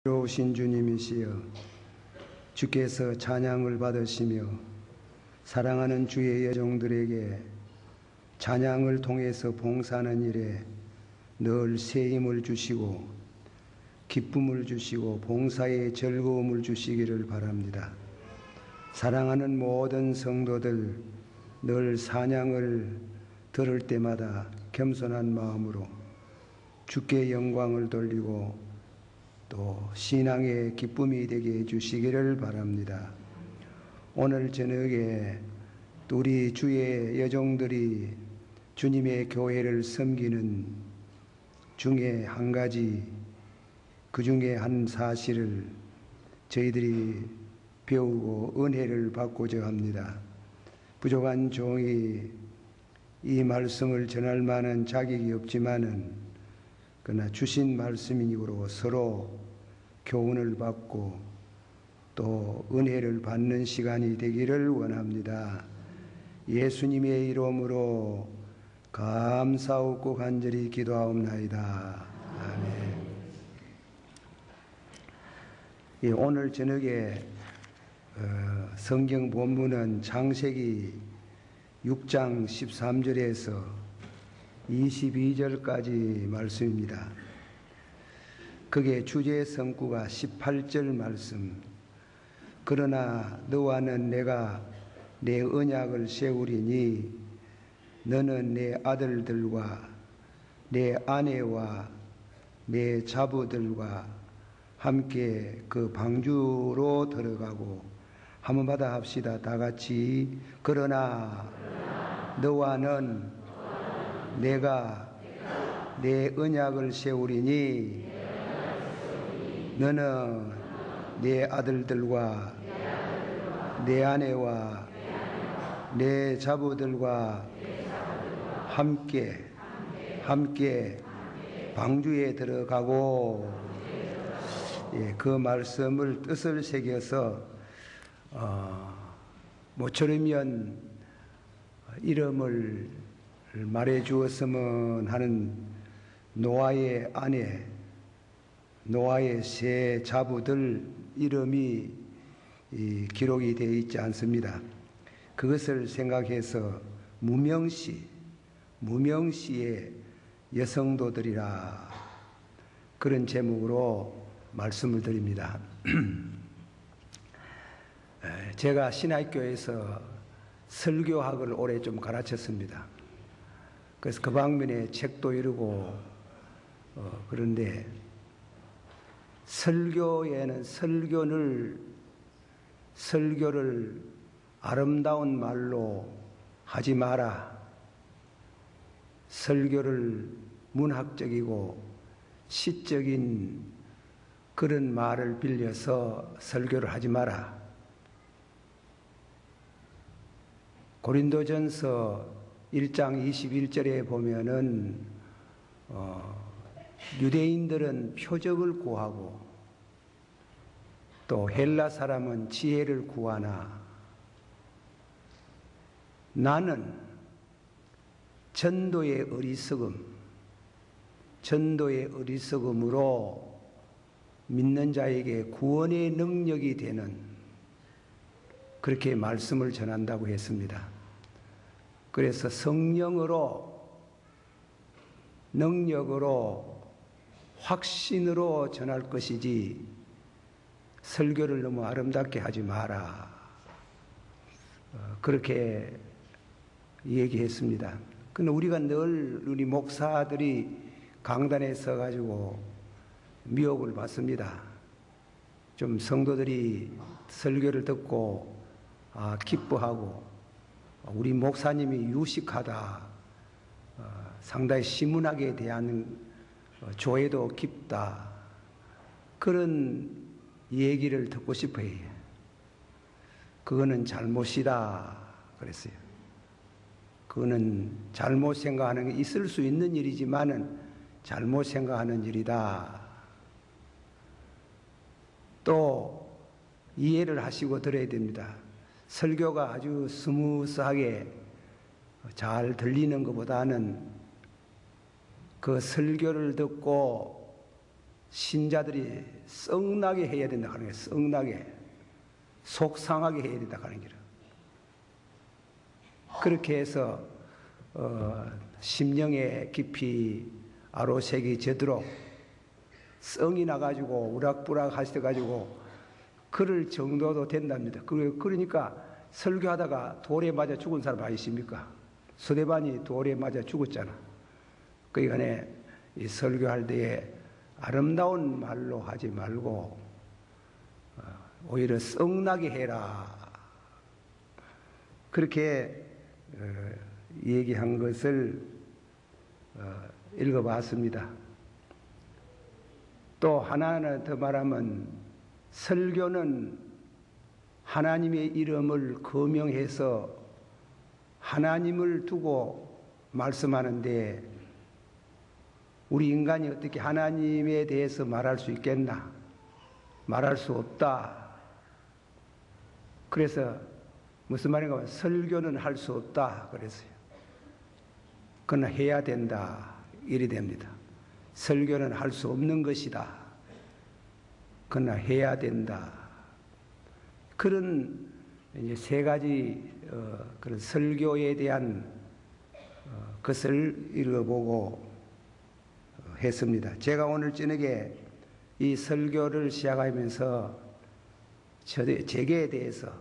오신 주님이시여, 주께서 찬양을 받으시며 사랑하는 주의 여종들에게 찬양을 통해서 봉사하는 일에 늘 새 힘을 주시고 기쁨을 주시고 봉사의 즐거움을 주시기를 바랍니다. 사랑하는 모든 성도들 늘 찬양을 들을 때마다 겸손한 마음으로 주께 영광을 돌리고 또 신앙의 기쁨이 되게 해주시기를 바랍니다. 오늘 저녁에 우리 주의 여종들이 주님의 교회를 섬기는 중에 한 가지, 그 중에 한 사실을 저희들이 배우고 은혜를 받고자 합니다. 부족한 종이 이 말씀을 전할 만한 자격이 없지만은 그러나 주신 말씀이므로 서로 교훈을 받고 또 은혜를 받는 시간이 되기를 원합니다. 예수님의 이름으로 감사하고 간절히 기도하옵나이다. 아멘. 오늘 저녁에 성경 본문은 창세기 6장 13절에서 22절까지 말씀입니다. 그게 주제 성구가 18절 말씀. 그러나 너와는 내가 내 언약을 세우리니 너는 내 아들들과 내 아내와 내 자부들과 함께 그 방주로 들어가고 한번마다 합시다. 다 같이. 그러나 너와는 내가 내 언약을 세우리니 너는 내 아들들과 내 아내와 내 자부들과 함께 방주에 들어가고, 그 말씀을 뜻을 새겨서 모처럼면 이름을 말해 주었으면 하는 노아의 아내, 노아의 세 자부들 이름이 기록이 되어 있지 않습니다. 그것을 생각해서 무명시의 여성도들이라, 그런 제목으로 말씀을 드립니다. 제가 신학교에서 설교학을 오래 좀 가르쳤습니다. 그래서 그 방면에 책도 이루고 그런데 설교에는 설교를 아름다운 말로 하지 마라. 설교를 문학적이고 시적인 그런 말을 빌려서 설교를 하지 마라. 고린도전서 1장 21절에 보면은 유대인들은 표적을 구하고 또 헬라 사람은 지혜를 구하나 나는 전도의 어리석음으로 믿는 자에게 구원의 능력이 되는, 그렇게 말씀을 전한다고 했습니다. 그래서 성령으로, 능력으로, 확신으로 전할 것이지 설교를 너무 아름답게 하지 마라. 그렇게 얘기했습니다. 근데 우리가 늘 우리 목사들이 강단에 서가지고 미혹을 받습니다. 좀 성도들이 설교를 듣고 기뻐하고 우리 목사님이 유식하다, 상당히 시문학에 대한 조예도 깊다, 그런 얘기를 듣고 싶어요. 그거는 잘못이다 그랬어요. 그거는 잘못 생각하는 게 있을 수 있는 일이지만은 잘못 생각하는 일이다. 또 이해를 하시고 들어야 됩니다. 설교가 아주 스무스하게 잘 들리는 것보다는 그 설교를 듣고 신자들이 썩나게 해야 된다 하는 게 썩나게 속상하게 해야 된다 하는 거라. 그렇게 해서 심령에 깊이 아로색이 저도록 성이 나가지고 우락부락 하셔가지고 그럴 정도도 된답니다. 그러니까 설교하다가 돌에 맞아 죽은 사람 아니십니까? 스데반이 돌에 맞아 죽었잖아. 그러니까 이 설교할 때에 아름다운 말로 하지 말고 오히려 썩나게 해라. 그렇게 얘기한 것을 읽어봤습니다. 또 하나는 더 말하면 설교는 하나님의 이름을 거명해서 하나님을 두고 말씀하는데 우리 인간이 어떻게 하나님에 대해서 말할 수 있겠나? 말할 수 없다. 그래서 무슨 말인가 하면 설교는 할 수 없다 그랬어요. 그러나 해야 된다 이리 됩니다. 설교는 할 수 없는 것이다. 그러나 해야 된다. 그런 이제 세 가지 그런 설교에 대한 것을 읽어보고 했습니다. 제가 오늘 저녁에 이 설교를 시작하면서 제게 대해서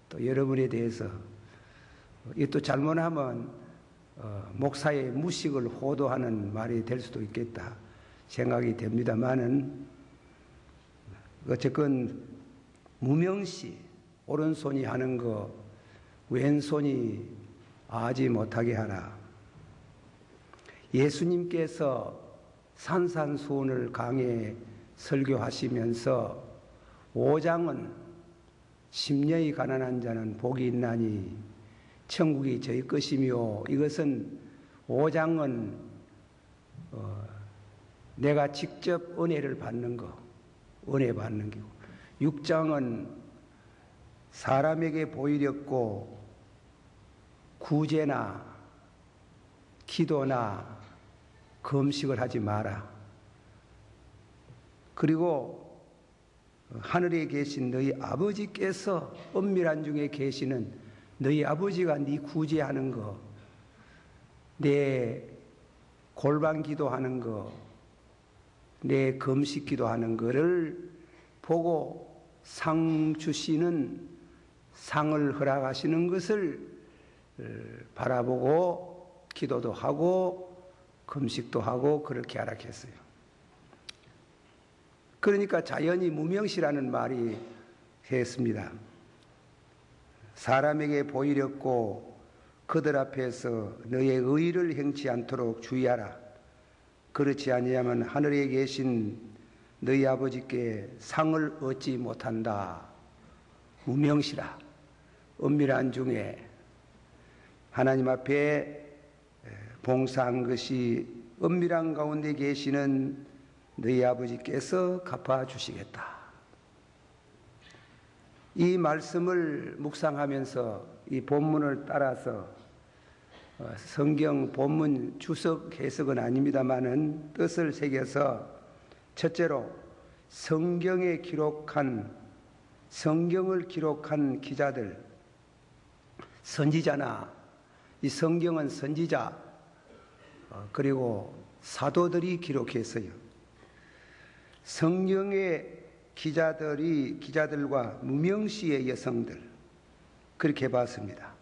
또 여러분에 대해서 또 잘못하면 목사의 무식을 호도하는 말이 될 수도 있겠다 생각이 됩니다만은 어쨌건 무명시 오른손이 하는 거 왼손이 아지 못하게 하라. 예수님께서 산산수훈을 강해 설교하시면서 5장은 심령이 가난한 자는 복이 있나니 천국이 저희 것이며 이것은 5장은 내가 직접 은혜를 받는 거 은혜 받는 거고 6장은 사람에게 보이렵고 구제나 기도나 금식을 하지 마라. 그리고 하늘에 계신 너희 아버지께서 은밀한 중에 계시는 너희 아버지가 네 구제하는 거, 내 골방 기도하는 거, 내 금식 기도하는 거를 보고 상 주시는 상을 허락하시는 것을 바라보고 기도도 하고 금식도 하고 그렇게 하라 했어요. 그러니까 자연히 무명시라는 말이 했습니다. 사람에게 보이렵고 그들 앞에서 너의 의를 행치 않도록 주의하라. 그렇지 아니하면 하늘에 계신 너희 아버지께 상을 얻지 못한다. 무명시라. 은밀한 중에 하나님 앞에 봉사한 것이 은밀한 가운데 계시는 너희 아버지께서 갚아주시겠다. 이 말씀을 묵상하면서 이 본문을 따라서 성경 본문 주석 해석은 아닙니다만은 뜻을 새겨서 첫째로 성경을 기록한 기자들, 선지자나 이 성경은 선지자 그리고 사도들이 기록했어요. 성경의 기자들과 무명시의 여성들 그렇게 봤습니다.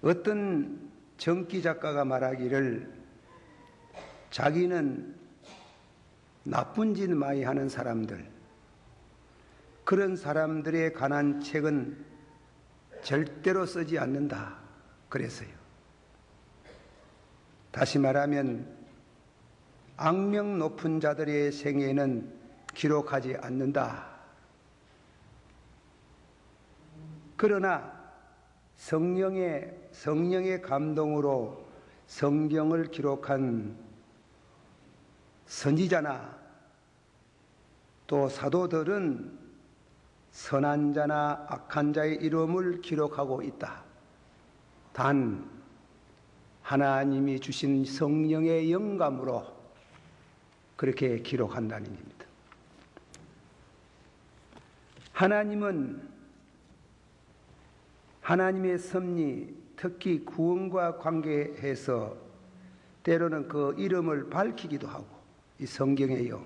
어떤 정기 작가가 말하기를 자기는 나쁜 짓 많이 하는 사람들 그런 사람들에 관한 책은 절대로 쓰지 않는다 그랬어요. 다시 말하면 악명 높은 자들의 생애는 기록하지 않는다. 그러나 성령의 감동으로 성경을 기록한 선지자나 또 사도들은 선한 자나 악한 자의 이름을 기록하고 있다. 단 하나님이 주신 성령의 영감으로 그렇게 기록한다는 겁니다. 하나님은 하나님의 섭리, 특히 구원과 관계해서 때로는 그 이름을 밝히기도 하고, 이 성경에요,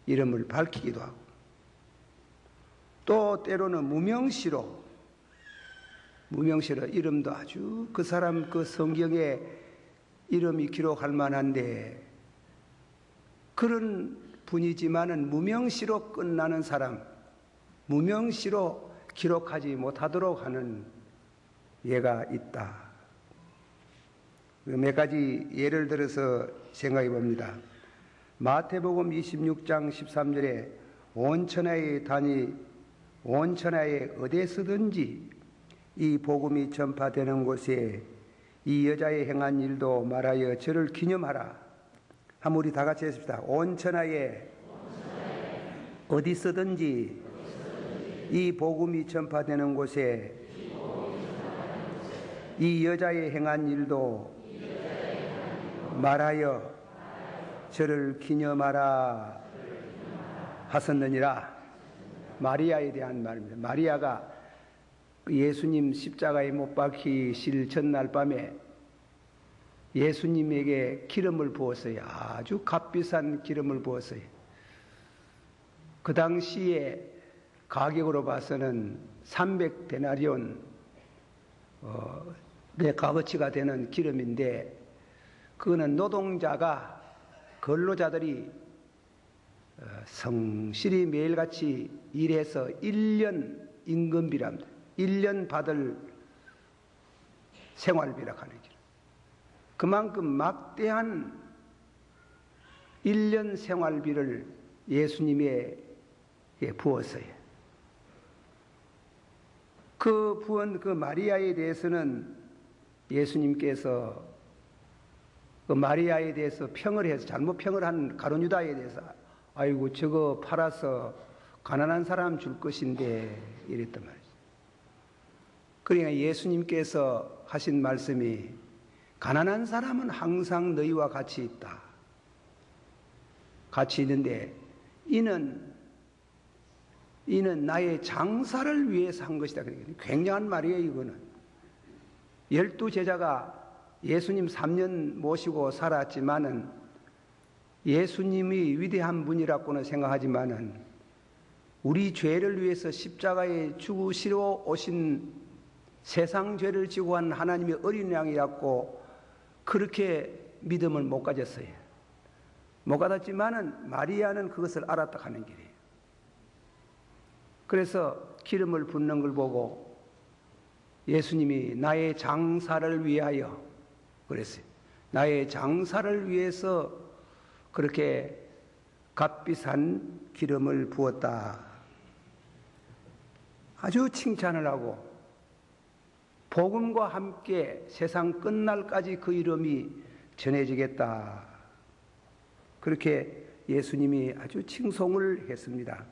이름을 밝히기도 하고, 또 때로는 무명시로 이름도 아주 그 사람 그 성경에 이름이 기록할 만한데 그런 분이지만은 무명시로 끝나는 사람, 무명시로 기록하지 못하도록 하는 예가 있다. 몇 가지 예를 들어서 생각해 봅니다. 마태복음 26장 13절에 온 천하에 어디서든지 이 복음이 전파되는 곳에 이 여자의 행한 일도 말하여 저를 기념하라. 한번 우리 다 같이 했습니다. 온 천하에 어디서든지 이 복음이 전파되는 곳에 이 여자의 행한 일도 말하여 저를 기념하라 하셨느니라. 마리아에 대한 말입니다. 마리아가 예수님 십자가에 못 박히실 전날 밤에 예수님에게 기름을 부었어요. 아주 값비싼 기름을 부었어요. 그 당시에 가격으로 봐서는 300데나리온 내 값어치가 되는 기름인데, 그거는 노동자가, 근로자들이 성실히 매일같이 일해서 1년 임금비랍니다. 1년 받을 생활비라고 하는 길. 그만큼 막대한 1년 생활비를 예수님에게 부었어요. 그 부은 그 마리아에 대해서는 예수님께서 그 마리아에 대해서 평을 해서, 잘못 평을 한 가룟 유다에 대해서 아이고 저거 팔아서 가난한 사람 줄 것인데 이랬단 말이죠. 그러니까 예수님께서 하신 말씀이 가난한 사람은 항상 너희와 같이 있다. 같이 있는데 이는 나의 장사를 위해서 한 것이다. 굉장한 말이에요, 이거는. 12제자가 예수님 3년 모시고 살았지만은 예수님이 위대한 분이라고는 생각하지만은 우리 죄를 위해서 십자가에 죽으시러 오신 세상 죄를 지고 한 하나님의 어린 양이라고 그렇게 믿음을 못 가졌어요. 못 가졌지만은 마리아는 그것을 알았다 하는 길이에요. 그래서 기름을 붓는 걸 보고 예수님이 나의 장사를 위하여 그랬어요. 나의 장사를 위해서 그렇게 값비싼 기름을 부었다. 아주 칭찬을 하고 복음과 함께 세상 끝날까지 그 이름이 전해지겠다. 그렇게 예수님이 아주 칭송을 했습니다.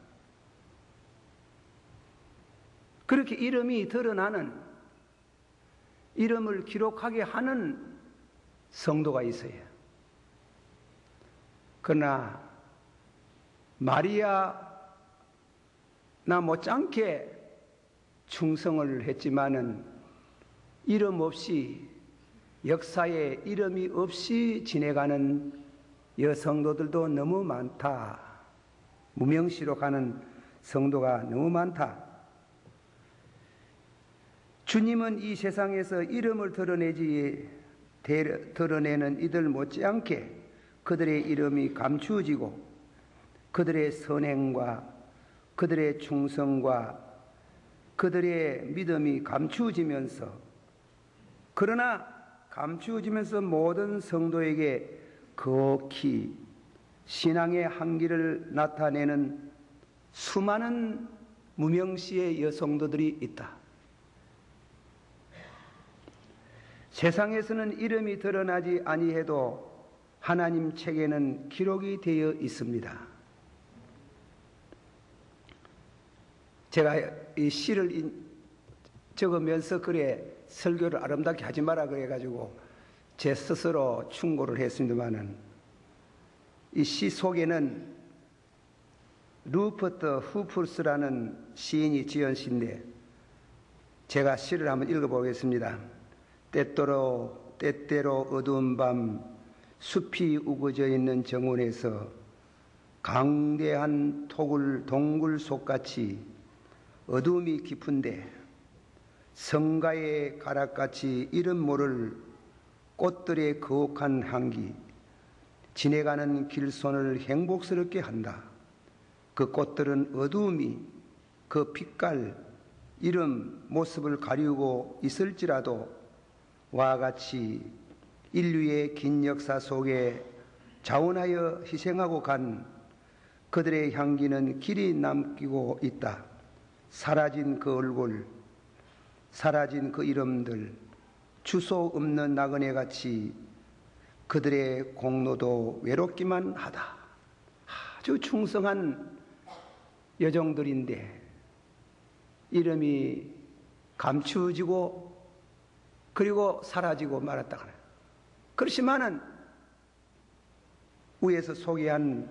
그렇게 이름이 드러나는, 이름을 기록하게 하는 성도가 있어요. 그러나 마리아나 못지않게 충성을 했지만은 이름 없이, 역사에 이름이 없이 지내가는 여성도들도 너무 많다. 무명시로 가는 성도가 너무 많다. 주님은 이 세상에서 이름을 드러내는 이들 못지않게 그들의 이름이 감추어지고 그들의 선행과 그들의 충성과 그들의 믿음이 감추어지면서, 그러나 감추어지면서 모든 성도에게 극히 신앙의 한계를 나타내는 수많은 무명시의 여성도들이 있다. 세상에서는 이름이 드러나지 아니해도 하나님 책에는 기록이 되어 있습니다. 제가 이 시를 적으면서 그래 설교를 아름답게 하지 마라 그래가지고 제 스스로 충고를 했습니다마는 이 시 속에는 루퍼트 후프스라는 시인이 지은 시인데 제가 시를 한번 읽어보겠습니다. 때때로 어두운 밤 숲이 우거져 있는 정원에서 강대한 동굴 속같이 어둠이 깊은데 성가의 가락같이 이름 모를 꽃들의 거혹한 향기, 지내가는 길손을 행복스럽게 한다. 그 꽃들은 어두움이 그 빛깔, 이름, 모습을 가리우고 있을지라도 와 같이 인류의 긴 역사 속에 자원하여 희생하고 간 그들의 향기는 길이 남기고 있다. 사라진 그 얼굴, 사라진 그 이름들, 주소 없는 나그네 같이 그들의 공로도 외롭기만 하다. 아주 충성한 여종들인데 이름이 감추어지고 그리고 사라지고 말았다. 그렇지만은 위에서 소개한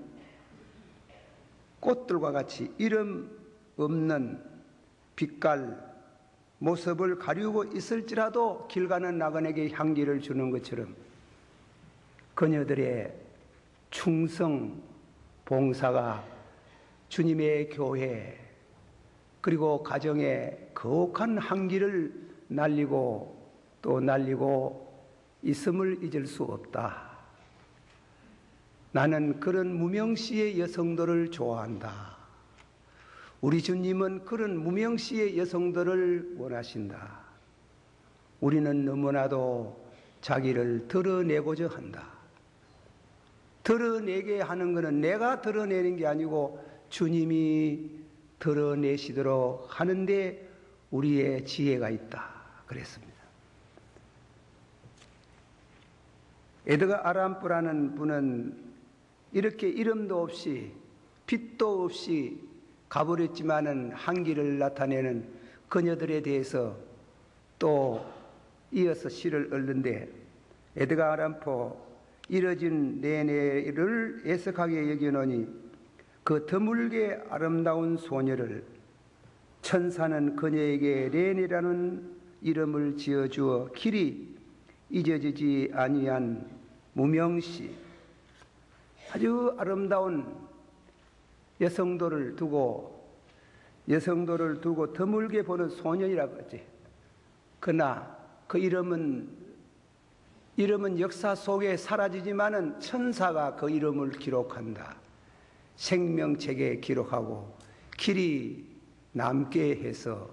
꽃들과 같이 이름 없는 빛깔, 모습을 가리우고 있을지라도 길 가는 나그네에게 향기를 주는 것처럼 그녀들의 충성, 봉사가 주님의 교회 그리고 가정에 거룩한 향기를 날리고 또 날리고 있음을 잊을 수 없다. 나는 그런 무명시의 여성들을 좋아한다. 우리 주님은 그런 무명시의 여성들을 원하신다. 우리는 너무나도 자기를 드러내고자 한다. 드러내게 하는 것은 내가 드러내는 게 아니고 주님이 드러내시도록 하는데 우리의 지혜가 있다. 그랬습니다. 에드가 아람프라는 분은 이렇게 이름도 없이 빛도 없이 가버렸지만은 향기를 나타내는 그녀들에 대해서 또 이어서 시를 얻는데 에드가 아람포 이뤄진 내내를 애석하게 여겨노니 그 드물게 아름다운 소녀를 천사는 그녀에게 레네라는 이름을 지어주어 길이 잊어지지 아니한 무명시 아주 아름다운 여성도를 두고 드물게 보는 소년이라고 하지. 그러나 그 이름은 역사 속에 사라지지만은 천사가 그 이름을 기록한다. 생명책에 기록하고 길이 남게 해서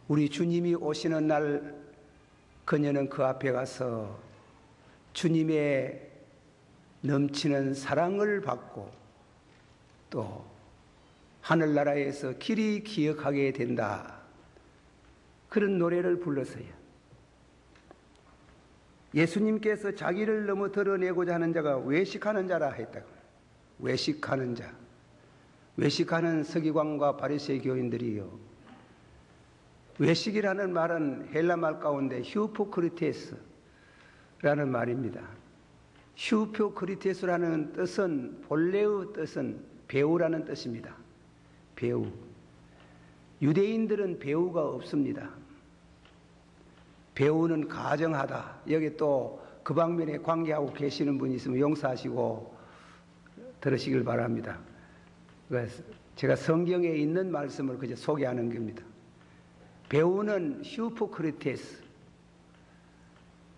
우리 주님이 오시는 날 그녀는 그 앞에 가서 주님의 넘치는 사랑을 받고 또 하늘나라에서 길이 기억하게 된다. 그런 노래를 불렀어요. 예수님께서 자기를 너무 드러내고자 하는 자가 외식하는 자라 했다고. 외식하는 자. 외식하는 서기관과 바리새이 교인들이요. 외식이라는 말은 헬라 말 가운데 휴포크리테스라는 말입니다. 휴포크리테스라는 뜻은 본래의 뜻은 배우라는 뜻입니다. 배우. 유대인들은 배우가 없습니다. 배우는 가정하다. 여기 또 그 방면에 관계하고 계시는 분이 있으면 용서하시고 들으시길 바랍니다. 그래서 제가 성경에 있는 말씀을 그저 소개하는 겁니다. 배우는 휴포크리테스.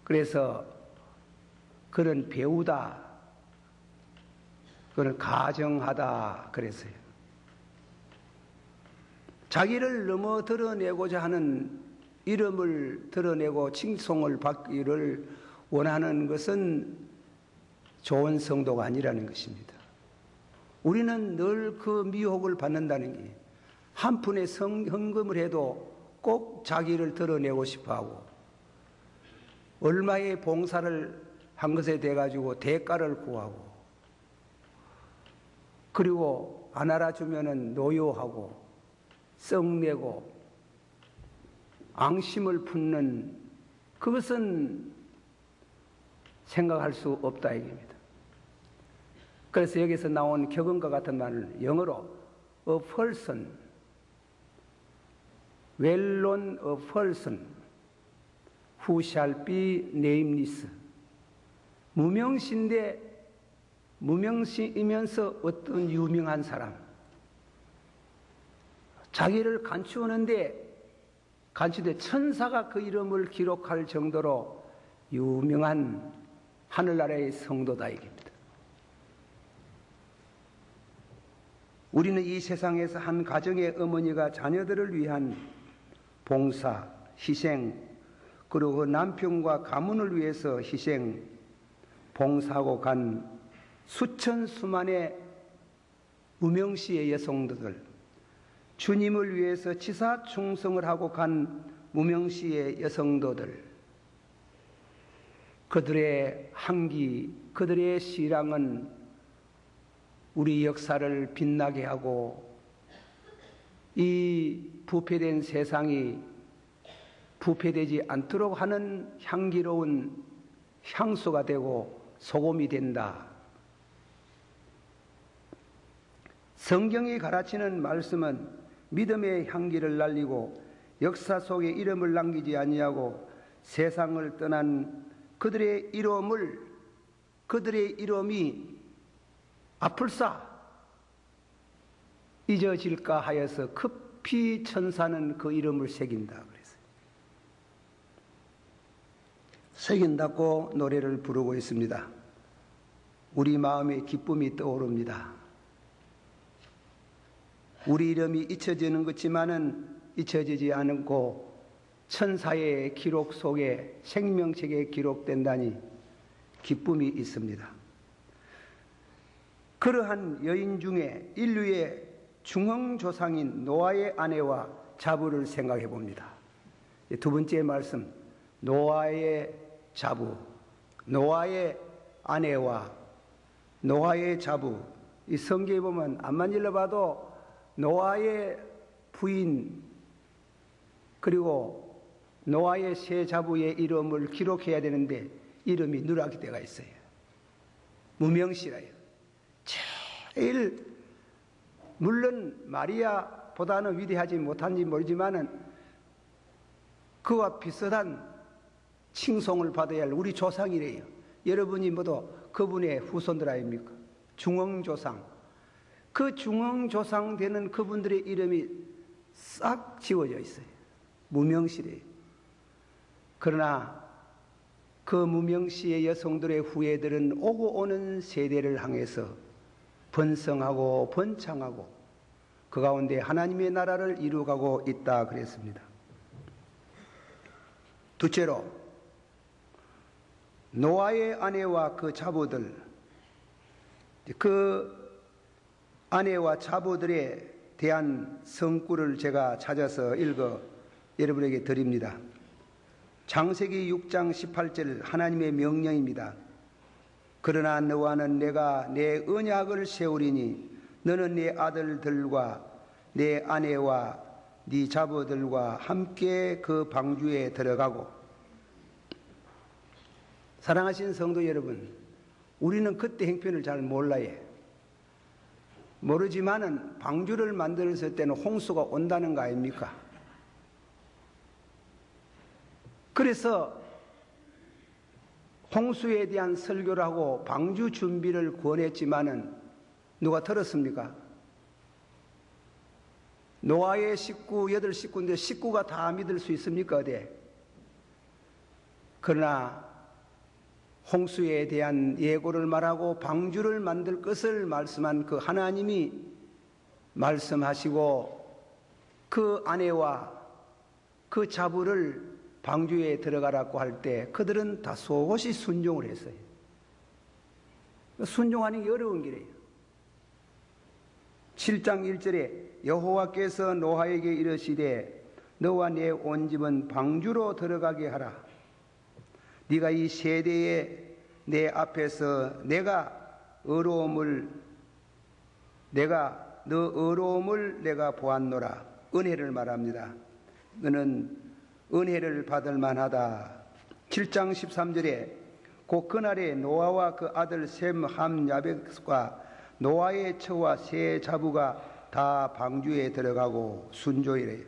그래서 그는 배우다. 그는 가정하다. 그랬어요. 자기를 너무 드러내고자 하는 이름을 드러내고 칭송을 받기를 원하는 것은 좋은 성도가 아니라는 것입니다. 우리는 늘 그 미혹을 받는다는 게 한 푼의 헌금을 해도 꼭 자기를 드러내고 싶어하고 얼마의 봉사를 한 것에 대해 가지고 대가를 구하고 그리고 안 알아주면은 노여하고 썩내고 앙심을 품는 그것은 생각할 수 없다 이겁니다. 그래서 여기서 나온 격언과 같은 말은 영어로 a person, well known a person who shall be nameless. 무명시인데 무명시이면서 어떤 유명한 사람, 자기를 간추었는데 천사가 그 이름을 기록할 정도로 유명한 하늘나라의 성도다 이깁니다. 우리는 이 세상에서 한 가정의 어머니가 자녀들을 위한 봉사, 희생, 그리고 그 남편과 가문을 위해서 희생, 봉사하고 간 수천 수만의 무명시의 여성들, 주님을 위해서 지사 충성을 하고 간 무명시의 여성도들, 그들의 항기, 그들의 시랑은 우리 역사를 빛나게 하고 이 부패된 세상이 부패되지 않도록 하는 향기로운 향수가 되고 소금이 된다. 성경이 가르치는 말씀은 믿음의 향기를 날리고 역사 속에 이름을 남기지 아니하고 세상을 떠난 그들의 이름이 아플싸 잊어질까 하여서 급히 천사는 그 이름을 새긴다 그랬어요. 새긴다고 노래를 부르고 있습니다. 우리 마음에 기쁨이 떠오릅니다. 우리 이름이 잊혀지는 것지만은 잊혀지지 않고 천사의 기록 속에 생명책에 기록된다니 기쁨이 있습니다. 그러한 여인 중에 인류의 중흥조상인 노아의 아내와 자부를 생각해 봅니다. 두 번째 말씀, 노아의 자부, 노아의 아내와 노아의 자부. 이 성경에 보면 앞만 일러봐도 노아의 부인 그리고 노아의 세 자부의 이름을 기록해야 되는데 이름이 누락이 되어 있어요. 무명시라요. 제일 물론 마리아보다는 위대하지 못한지 모르지만은 그와 비슷한 칭송을 받아야 할 우리 조상이래요. 여러분이 모두 그분의 후손들 아닙니까? 중흥조상. 그 중흥조상 되는 그분들의 이름이 싹 지워져 있어요. 무명시래요. 그러나 그 무명시의 여성들의 후예들은 오고 오는 세대를 향해서 번성하고 번창하고 그 가운데 하나님의 나라를 이루어가고 있다 그랬습니다. 둘째로 노아의 아내와 그 자부들, 그 아내와 자부들에 대한 성구를 제가 찾아서 읽어 여러분에게 드립니다. 창세기 6장 18절 하나님의 명령입니다. 그러나 너와는 내가 내 언약을 세우리니 너는 네 아들들과 내 아내와 네 자부들과 함께 그 방주에 들어가고. 사랑하신 성도 여러분, 우리는 그때 행편을 잘 몰라요. 모르지만은 방주를 만들었을 때는 홍수가 온다는 거 아닙니까? 그래서 홍수에 대한 설교를 하고 방주 준비를 권했지만은 누가 들었습니까? 노아의 식구 8식구인데 식구가 다 믿을 수 있습니까? 어디? 그러나 홍수에 대한 예고를 말하고 방주를 만들 것을 말씀한 그 하나님이 말씀하시고 그 아내와 그 자부를 방주에 들어가라고 할 때 그들은 다 속옷이 순종을 했어요. 순종하는 게 어려운 길이에요. 7장 1절에 여호와께서 노아에게 이르시되 너와 내 온 집은 방주로 들어가게 하라. 네가 이 세대에 내 앞에서 내가 너 의로움을 내가 보았노라. 은혜를 말합니다. 너는 은혜를 받을 만하다. 7장 13절에 곧 그날에 노아와 그 아들 셈, 함, 야벳과 노아의 처와 세 자부가 다 방주에 들어가고 순조이래.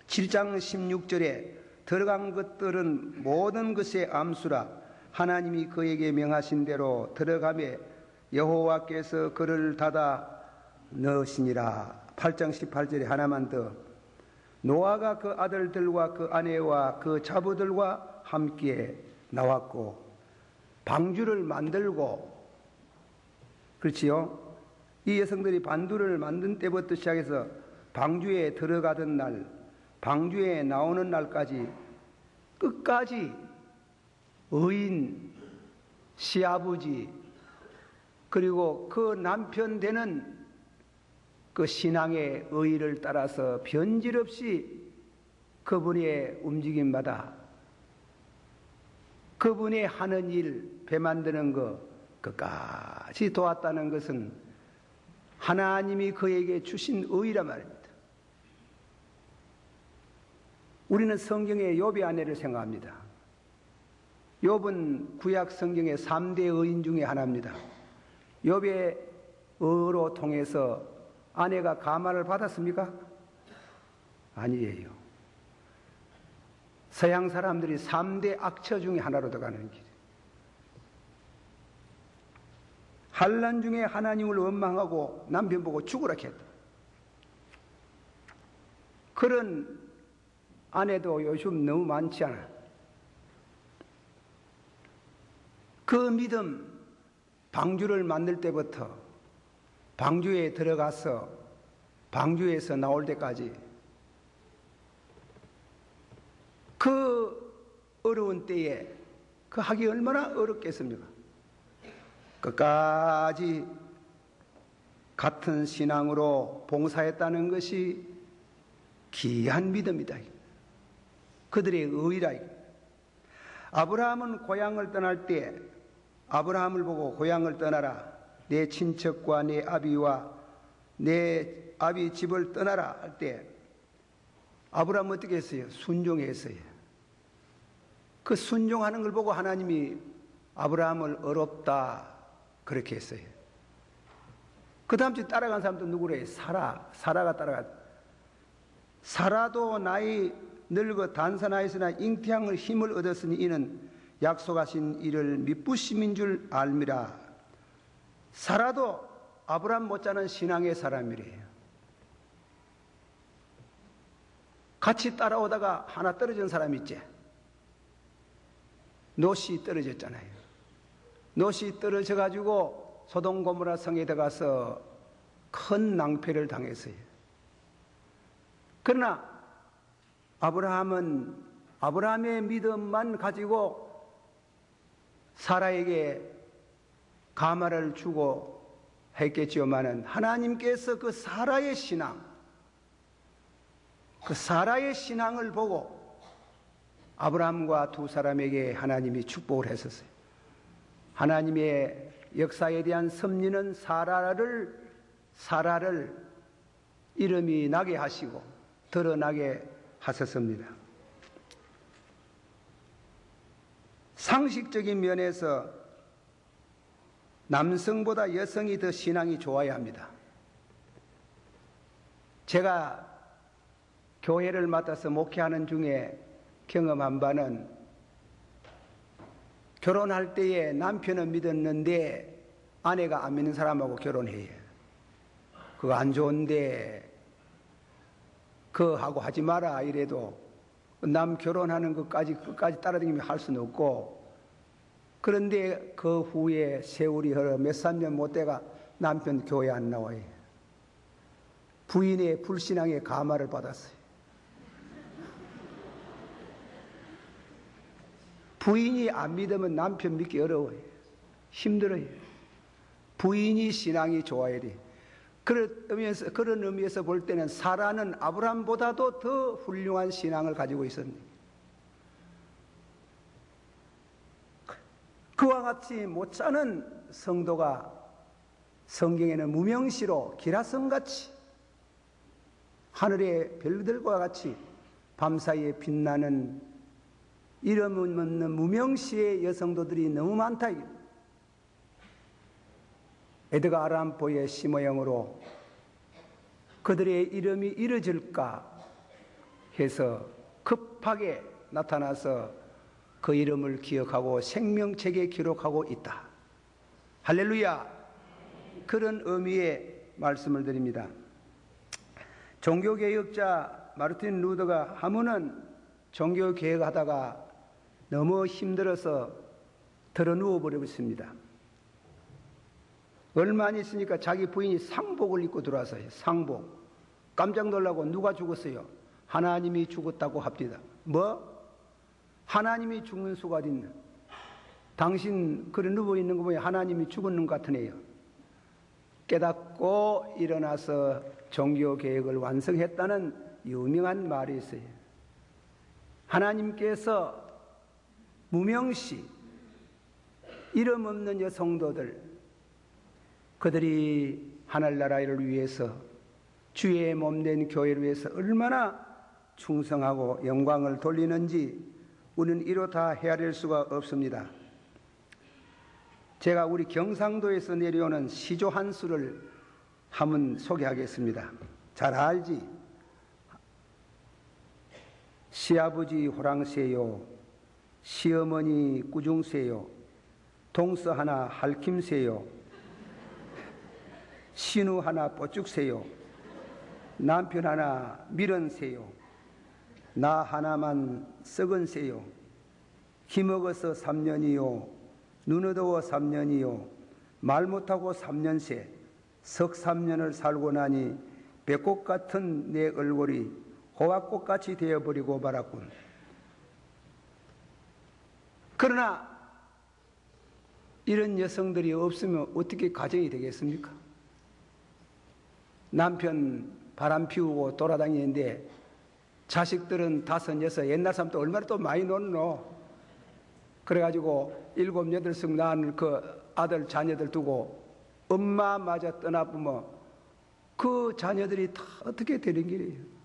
7장 16절에 들어간 것들은 모든 것의 암수라 하나님이 그에게 명하신 대로 들어가매 여호와께서 그를 닫아 넣으시니라. 8장 18절에 하나만 더. 노아가 그 아들들과 그 아내와 그 자부들과 함께 나왔고 방주를 만들고, 그렇지요? 이 여성들이 반두를 만든 때부터 시작해서 방주에 들어가던 날, 방주에 나오는 날까지 끝까지 의인, 시아버지, 그리고 그 남편 되는 그 신앙의 의의를 따라서 변질 없이 그분의 움직임마다 그분이 하는 일, 배 만드는 거 끝까지 도왔다는 것은 하나님이 그에게 주신 의의란 말입니다. 우리는 성경의 욥의 아내를 생각합니다. 욥은 구약 성경의 3대 의인 중에 하나입니다. 욥의 의로 통해서 아내가 가만을 받았습니까? 아니에요. 서양 사람들이 3대 악처 중에 하나로 들어가는 길. 환난 중에 하나님을 원망하고 남편 보고 죽으라 했다. 그런 아내도 요즘 너무 많지 않아. 그 믿음, 방주를 만들 때부터 방주에 들어가서 방주에서 나올 때까지 그 어려운 때에 그 하기 얼마나 어렵겠습니까? 끝까지 같은 신앙으로 봉사했다는 것이 귀한 믿음이다. 그들의 의의라. 아브라함은 고향을 떠날 때 아브라함을 보고 고향을 떠나라. 내 친척과 내 아비와 내 아비 집을 떠나라 할 때 아브라함은 어떻게 했어요? 순종했어요. 그 순종하는 걸 보고 하나님이 아브라함을 어렵다 그렇게 했어요. 그 다음 주 따라간 사람도 누구래요? 사라가 따라갔다. 사라도 나이 늙어 단산하였으나 잉태함을 힘을 얻었으니 이는 약속하신 이를 미쁘심인 줄 알미라. 사라도 아브라함 못지않은 신앙의 사람이래요. 같이 따라오다가 하나 떨어진 사람 있지? 롯이 떨어졌잖아요. 롯이 떨어져가지고 소돔 고모라 성에 들어가서 큰 낭패를 당했어요. 그러나 아브라함은 아브라함의 믿음만 가지고 사라에게 가마를 주고 했겠지만은 하나님께서 그 사라의 신앙, 그 사라의 신앙을 보고 아브라함과 두 사람에게 하나님이 축복을 했었어요. 하나님의 역사에 대한 섭리는 사라를 이름이 나게 하시고 드러나게 하셨습니다. 상식적인 면에서 남성보다 여성이 더 신앙이 좋아야 합니다. 제가 교회를 맡아서 목회하는 중에 경험한 바는 결혼할 때에 남편은 믿었는데 아내가 안 믿는 사람하고 결혼해요. 그거 안 좋은데 그하고 하지 마라 이래도 남 결혼하는 것까지 끝까지 따라다니며 할 수는 없고, 그런데 그 후에 세월이 흘러 몇 3년 못 돼가 남편 교회 안 나와요. 부인의 불신앙의 가마를 받았어요. 부인이 안 믿으면 남편 믿기 어려워요. 힘들어요. 부인이 신앙이 좋아야 돼. 그런 의미에서 볼 때는 사라는 아브라함보다도 더 훌륭한 신앙을 가지고 있었는데 그와 같이 못자는 성도가 성경에는 무명시로 기라성같이 하늘의 별들과 같이 밤사이에 빛나는 이름 없는 무명시의 여성도들이 너무 많다. 에드가 알란 포의 심호영으로 그들의 이름이 이뤄질까 해서 급하게 나타나서 그 이름을 기억하고 생명책에 기록하고 있다. 할렐루야. 그런 의미의 말씀을 드립니다. 종교개혁자 마르틴 루더가 하면은 종교개혁하다가 너무 힘들어서 들어 누워버렸습니다. 얼마 안 있으니까 자기 부인이 상복을 입고 들어와서요. 상복. 깜짝 놀라고 누가 죽었어요? 하나님이 죽었다고 합니다. 뭐? 하나님이 죽는 수가 어딨나? 당신 그래 누워있는 거 보니 하나님이 죽었는 것 같으네요. 깨닫고 일어나서 종교개혁을 완성했다는 유명한 말이 있어요. 하나님께서 무명시 이름 없는 여성도들 그들이 하늘나라를 위해서 주의 몸된 교회를 위해서 얼마나 충성하고 영광을 돌리는지 우리는 이로 다 헤아릴 수가 없습니다. 제가 우리 경상도에서 내려오는 시조 한 수를 한번 소개하겠습니다. 잘 알지? 시아버지 호랑새요, 시어머니 꾸중새요, 동서 하나 할킴새요, 신우 하나 뽀쭉새요, 남편 하나 밀은새요, 나 하나만 썩은새요, 기먹어서 3년이요, 눈 어두워 3년이요, 말 못하고 3년새, 석 3년을 살고 나니 배꼽 같은 내 얼굴이 호박꽃같이 되어버리고 말았군. 그러나 이런 여성들이 없으면 어떻게 가정이 되겠습니까? 남편 바람 피우고 돌아다니는데 자식들은 5, 6, 옛날 사람 또 얼마나 또 많이 놀노. 그래가지고 7, 8씩 낳은 그 아들 자녀들 두고 엄마마저 떠나보면 그 자녀들이 다 어떻게 되는 길이에요.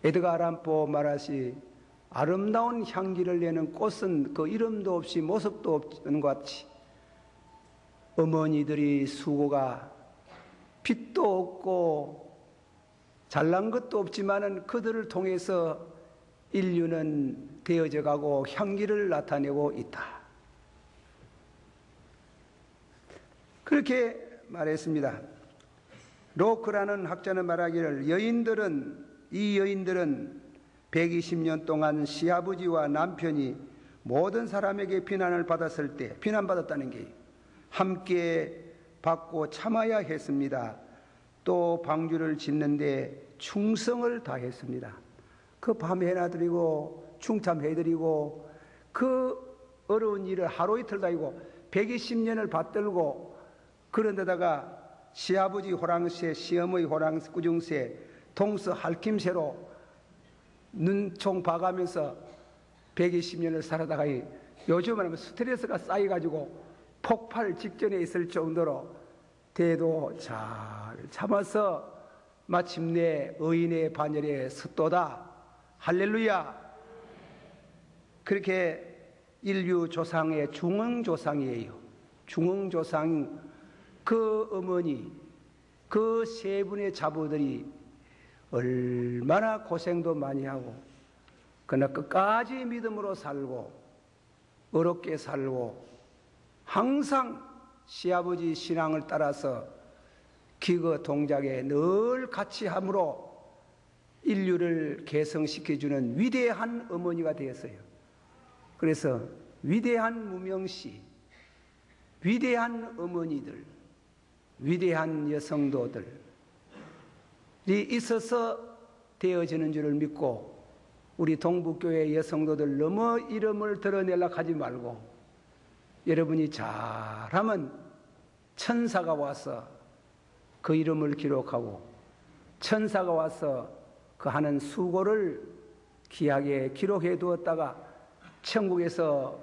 에드가 알란 포 말하시 아름다운 향기를 내는 꽃은 그 이름도 없이 모습도 없는 것 같이 어머니들이 수고가 빛도 없고 잘난 것도 없지만은 그들을 통해서 인류는 되어져 가고 향기를 나타내고 있다. 그렇게 말했습니다. 로크라는 학자는 말하기를 이 여인들은 120년 동안 시아버지와 남편이 모든 사람에게 비난을 받았을 때 비난받았다는 게 함께 받고 참아야 했습니다. 또 방주를 짓는데 충성을 다했습니다. 그 밤에 해놔드리고 충참해드리고 그 어려운 일을 하루 이틀 다니고 120년을 받들고 그런 데다가 시아버지 호랑새, 시어머니 호랑새, 꾸중새, 동서 할킴새로 눈총 봐가면서 120년을 살아다가 요즘은 하면 스트레스가 쌓여가지고 폭발 직전에 있을 정도로 대도 잘 참아서 마침내 의인의 반열에 섰도다. 할렐루야. 그렇게 인류 조상의 중흥조상이에요. 중흥조상 그 어머니 그 세 분의 자부들이 얼마나 고생도 많이 하고 그러나 끝까지 믿음으로 살고 어렵게 살고 항상 시아버지 신앙을 따라서 기거 동작에 늘 같이 함으로 인류를 개성시켜주는 위대한 어머니가 되었어요. 그래서 위대한 무명시, 위대한 어머니들, 위대한 여성도들이 있어서 되어지는 줄을 믿고 우리 동북교회 여성도들 너무 이름을 드러내려고 하지 말고 여러분이 잘하면 천사가 와서 그 이름을 기록하고 천사가 와서 그 하는 수고를 귀하게 기록해 두었다가 천국에서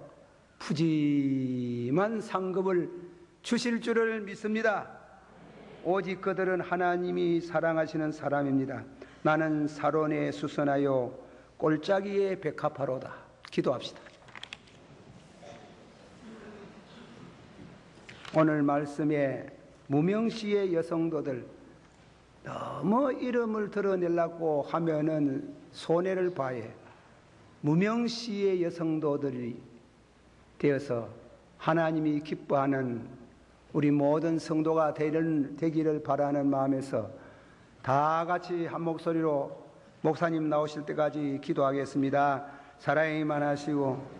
푸짐한 상급을 주실 줄을 믿습니다. 오직 그들은 하나님이 사랑하시는 사람입니다. 나는 사론에 수선하여 꼴짜기의 백합화로다. 기도합시다. 오늘 말씀에 무명시의 여성도들 너무 이름을 드러내려고 하면은 손해를 봐야 무명시의 여성도들이 되어서 하나님이 기뻐하는 우리 모든 성도가 되기를 바라는 마음에서 다 같이 한 목소리로 목사님 나오실 때까지 기도하겠습니다. 사랑이 많으시고